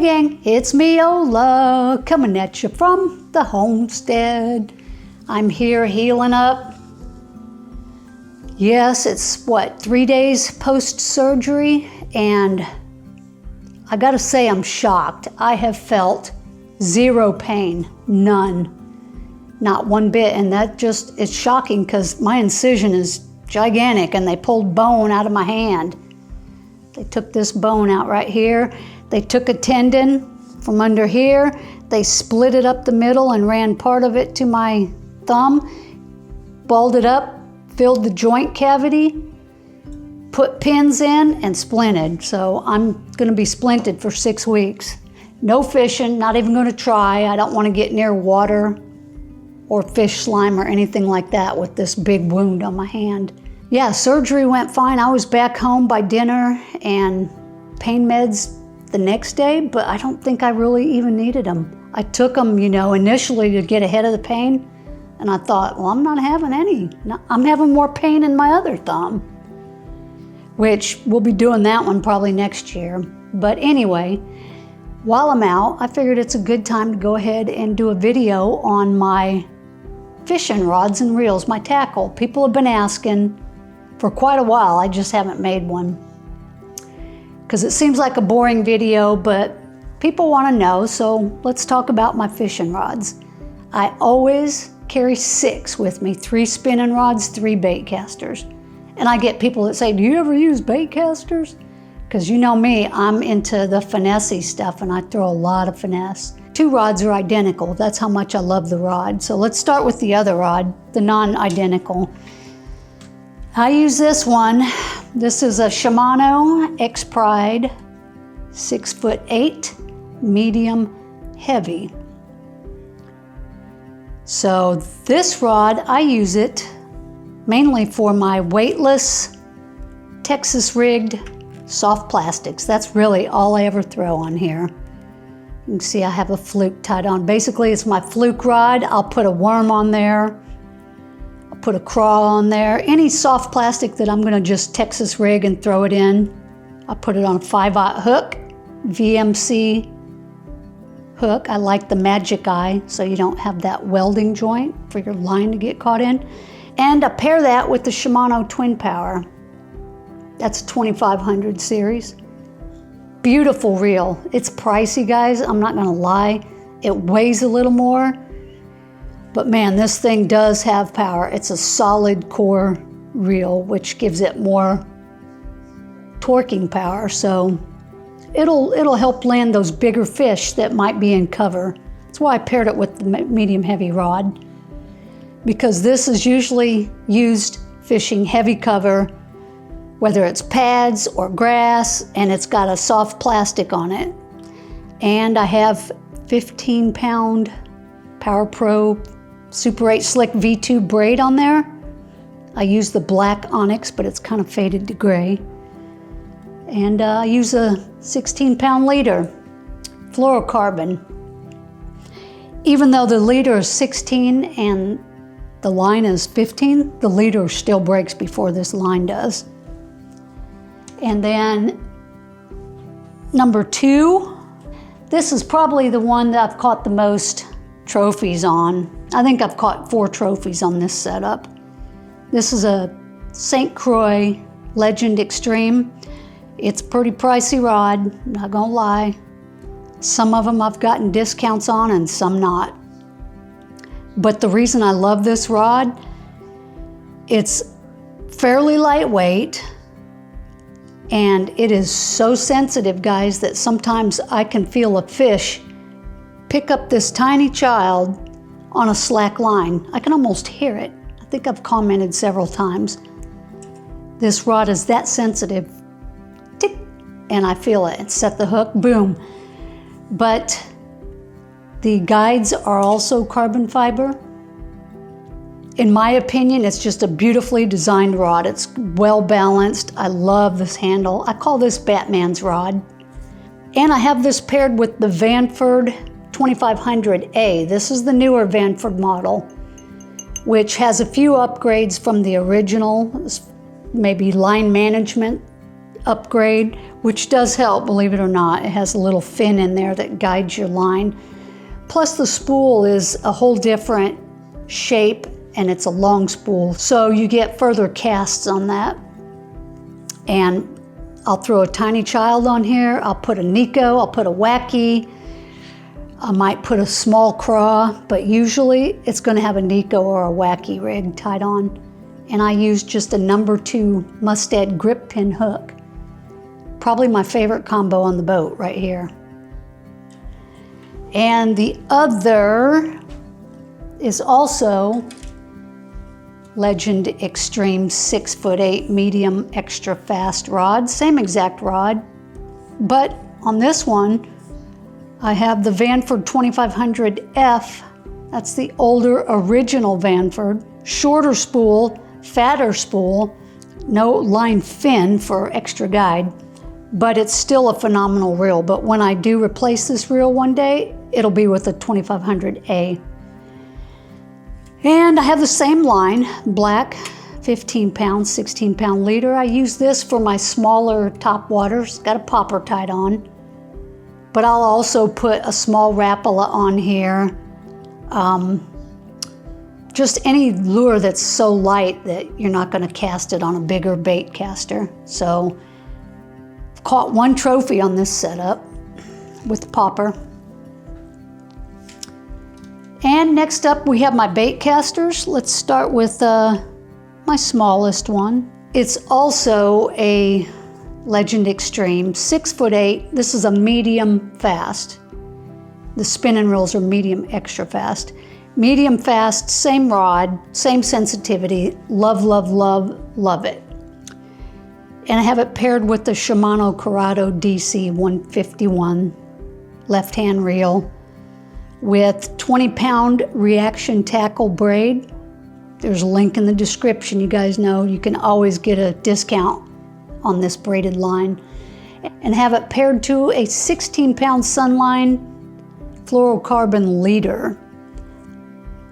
gang, it's me, Ola, coming at you from the homestead. I'm here healing up. Yes, it's what, 3 days post-surgery, and I gotta say I'm shocked. I have felt zero pain, none, not one bit, and that just is shocking because my incision is gigantic and they pulled bone out of my hand. They took this bone out right here. They took a tendon from under here. They split it up the middle and ran part of it to my thumb, balled it up, filled the joint cavity, put pins in, and splinted. So I'm gonna be splinted for 6 weeks. No fishing, not even gonna try. I don't wanna get near water or fish slime or anything like that with this big wound on my hand. Yeah, surgery went fine. I was back home by dinner and pain meds the next day, but I don't think I really even needed them. I took them, initially to get ahead of the pain, and I thought, well, I'm not having any. I'm having more pain in my other thumb, which we'll be doing that one probably next year. But anyway, while I'm out, I figured it's a good time to go ahead and do a video on my fishing rods and reels, my tackle. People have been asking for quite a while. I just haven't made one because it seems like a boring video, but people want to know, so let's talk about my fishing rods. I always carry 6 with me, 3 spinning rods, 3 bait casters. And I get people that say, do you ever use bait casters? Because you know me, I'm into the finessey stuff and I throw a lot of finesse. 2 rods are identical. That's how much I love the rod. So let's start with the other rod, the non-identical. I use this one. This is a Shimano X-Pride 6'8", medium heavy. So this rod, I use it mainly for my weightless Texas rigged soft plastics. That's really all I ever throw on here. You can see I have a fluke tied on. Basically, it's my fluke rod. I'll put a worm on there. I'll put a crawl on there. Any soft plastic that I'm gonna just Texas rig and throw it in. I'll put it on a 5/0 hook, VMC hook. I like the Magic Eye so you don't have that welding joint for your line to get caught in. And I pair that with the Shimano Twin Power. That's a 2500 series. Beautiful reel. It's pricey, guys. I'm not gonna lie. It weighs a little more, but man, this thing does have power. It's a solid core reel, which gives it more torquing power. So it'll help land those bigger fish that might be in cover. That's why I paired it with the medium heavy rod, because this is usually used fishing heavy cover, whether it's pads or grass, and it's got a soft plastic on it. And I have 15-pound Power Pro Super 8 Slick V2 braid on there. I use the black onyx, but it's kind of faded to gray. And I use a 16-pound leader, fluorocarbon. Even though the leader is 16 and the line is 15, the leader still breaks before this line does. And then number 2, this is probably the one that I've caught the most trophies on. I think I've caught 4 trophies on this setup. This is a St. Croix Legend Extreme. It's a pretty pricey rod, not gonna lie. Some of them I've gotten discounts on and some not. But the reason I love this rod, it's fairly lightweight, and it is so sensitive, guys, that sometimes I can feel a fish pick up this tiny child on a slack line. I can almost hear it. I think I've commented several times. This rod is that sensitive. Tick, and I feel it. Set the hook, boom. But the guides are also carbon fiber. In my opinion, it's just a beautifully designed rod. It's well balanced. I love this handle. I call this Batman's rod. And I have this paired with the Vanford 2500A. This is the newer Vanford model, which has a few upgrades from the original, maybe line management upgrade, which does help, believe it or not. It has a little fin in there that guides your line. Plus the spool is a whole different shape and it's a long spool, so you get further casts on that. And I'll throw a tiny child on here. I'll put a Nico, I'll put a Wacky. I might put a small craw, but usually it's going to have a Nico or a Wacky rig tied on. And I use just a number 2 Mustad grip pin hook. Probably my favorite combo on the boat right here. And the other is also Legend Extreme 6'8" medium extra fast rod. Same exact rod, but on this one, I have the Vanford 2500F. That's the older original Vanford. Shorter spool, fatter spool, no line fin for extra guide, but it's still a phenomenal reel. But when I do replace this reel one day, it'll be with a 2500A. And I have the same line, black, 15 pound, 16 pound leader. I use this for my smaller top waters, got a popper tied on. But I'll also put a small Rapala on here. Just any lure that's so light that you're not gonna cast it on a bigger bait caster. So I've caught 1 trophy on this setup with the popper. And next up we have my bait casters. Let's start with my smallest one. It's also a Legend Extreme 6'8". This is a medium fast. The spinning reels are medium extra fast. Medium fast, same rod, same sensitivity. Love, love, love, love it. And I have it paired with the Shimano Corrado DC 151 left-hand reel with 20-pound reaction tackle braid. There's a link in the description. You guys know you can always get a discount on this braided line. And have it paired to a 16-pound Sunline fluorocarbon leader.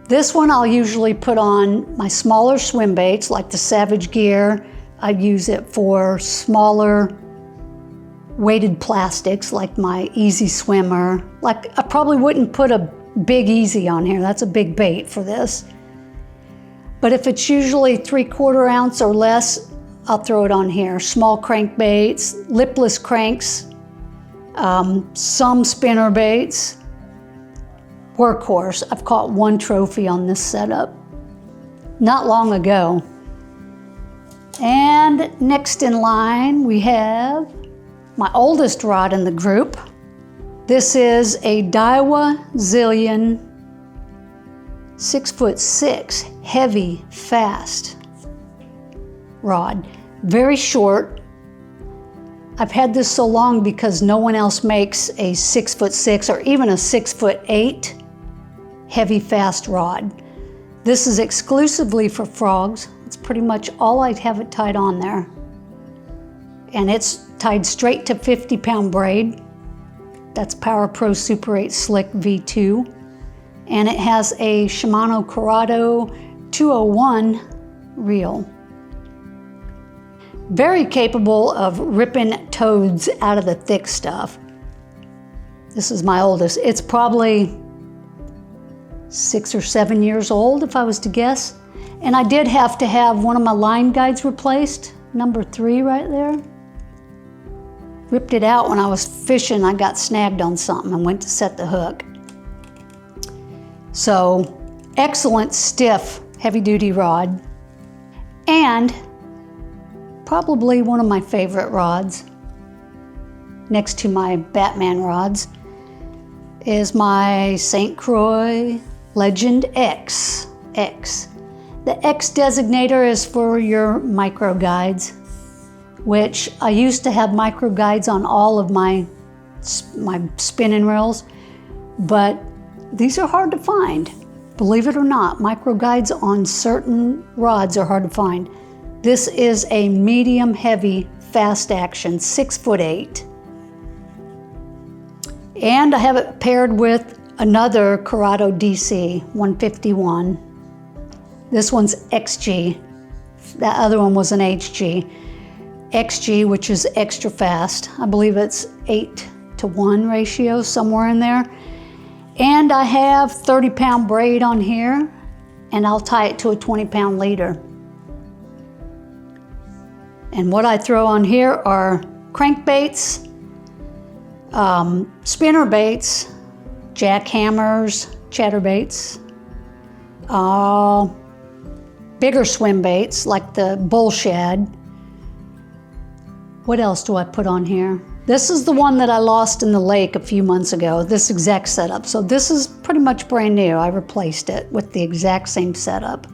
This one I'll usually put on my smaller swim baits like the Savage Gear. I use it for smaller weighted plastics like my Easy Swimmer. Like I probably wouldn't put a big Easy on here. That's a big bait for this. But if it's usually 3/4 ounce or less, I'll throw it on here. Small crankbaits, lipless cranks, some spinner baits. Workhorse. I've caught 1 trophy on this setup not long ago. And next in line we have my oldest rod in the group. This is a Daiwa Zillion 6'6", heavy, fast rod. Very short. I've had this so long because no one else makes a 6'6" or even a 6'8" heavy, fast rod. This is exclusively for frogs. It's pretty much all I'd have it tied on there. And it's tied straight to 50-pound braid. That's Power Pro Super 8 Slick V2. And it has a Shimano Corrado 201 reel. Very capable of ripping toads out of the thick stuff. This is my oldest. It's probably 6 or 7 years old if I was to guess. And I did have to have one of my line guides replaced, number 3 right there. Ripped it out when I was fishing. I got snagged on something and went to set the hook. So excellent, stiff, heavy-duty rod. And probably one of my favorite rods, next to my Batman rods, is my St. Croix Legend X. The X designator is for your micro guides, which I used to have micro guides on all of my spinning reels, but these are hard to find. Believe it or not, micro guides on certain rods are hard to find. This is a medium heavy fast action 6'8". And I have it paired with another Corrado DC 151. This one's XG. That other one was an HG. XG, which is extra fast. I believe it's 8-to-1 ratio, somewhere in there. And I have 30-pound braid on here, and I'll tie it to a 20-pound leader. And what I throw on here are crankbaits, spinner baits, jackhammers, chatterbaits, bigger swim baits like the bull shad. What else do I put on here? This is the one that I lost in the lake a few months ago, this exact setup. So this is pretty much brand new. I replaced it with the exact same setup.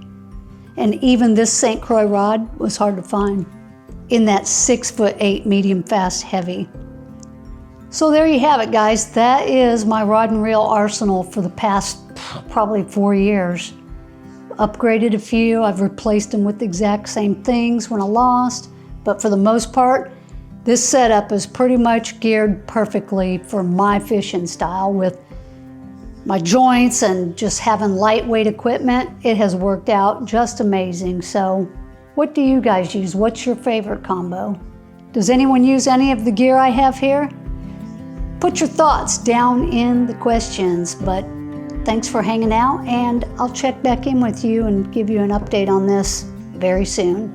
And even this St. Croix rod was hard to find in that 6'8" medium fast heavy. So there you have it, guys. That is my rod and reel arsenal for the past probably 4 years. Upgraded a few, I've replaced them with the exact same things when I lost, but for the most part, this setup is pretty much geared perfectly for my fishing style. With my joints and just having lightweight equipment, it has worked out just amazing. So what do you guys use? What's your favorite combo? Does anyone use any of the gear I have here? Put your thoughts down in the questions, but thanks for hanging out, and I'll check back in with you and give you an update on this very soon.